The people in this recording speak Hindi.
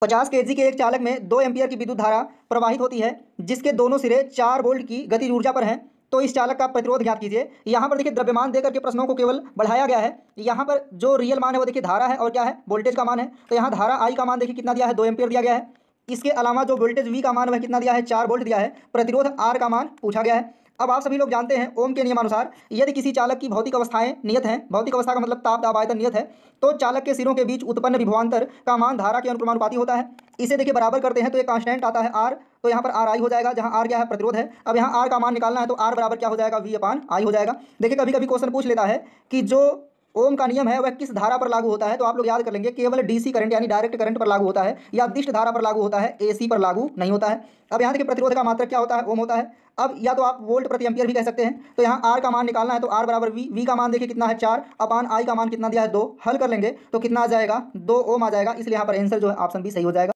50 केजी के एक चालक में 2 एम्पीयर की विद्युत धारा प्रवाहित होती है, जिसके दोनों सिरे 4 वोल्ट की गतिज ऊर्जा पर हैं। तो इस चालक का प्रतिरोध ज्ञात कीजिए। यहाँ पर देखिए द्रव्यमान देकर के प्रश्नों को केवल बढ़ाया गया है। यहाँ पर जो रियल मान है वो देखिए धारा है और क्या है, वोल्टेज का मान है। तो यहाँ धारा आई का मान देखिए कितना दिया है, 2 एम्पीयर दिया गया है। इसके अलावा जो वोल्टेज वी का मान वह कितना दिया है, 4 वोल्ट दिया है। प्रतिरोध आर का मान पूछा गया है। अब आप सभी लोग जानते हैं ओम के नियमानुसार यदि किसी चालक की भौतिक अवस्थाएं नियत हैं, भौतिक अवस्था का मतलब ताप दाब आयतन नियत है, तो चालक के सिरों के बीच उत्पन्न विभवांतर का मान धारा के अनुक्रमानुपाती होता है। इसे देखिए बराबर करते हैं तो एक कांस्टेंट आता है आर, तो यहाँ पर आर आई हो जाएगा, जहाँ आर क्या है, प्रतिरोध है। अब यहाँ आर का मान निकालना है तो आर बराबर क्या हो जाएगा, वी अपान आई हो जाएगा। देखिए कभी कभी क्वेश्चन पूछ लेता है कि जो ओम का नियम है वह किस धारा पर लागू होता है, तो आप लोग याद कर लेंगे केवल डीसी करंट यानी डायरेक्ट करंट पर लागू होता है, या दिष्ट धारा पर लागू होता है, एसी पर लागू नहीं होता है। अब यहाँ देखिए प्रतिरोध का मात्रक क्या होता है, ओम होता है। अब या तो आप वोल्ट प्रति एम्पियर भी कह सकते हैं। तो यहाँ आर का मान निकालना है तो आर बराबर वी का मान देखिए कितना है 4 अपान आई का मान कितना दिया है 2। हल कर लेंगे तो कितना आ जाएगा, 2 ओम आ जाएगा। इसलिए यहाँ पर आंसर जो है ऑप्शन बी सही हो जाएगा।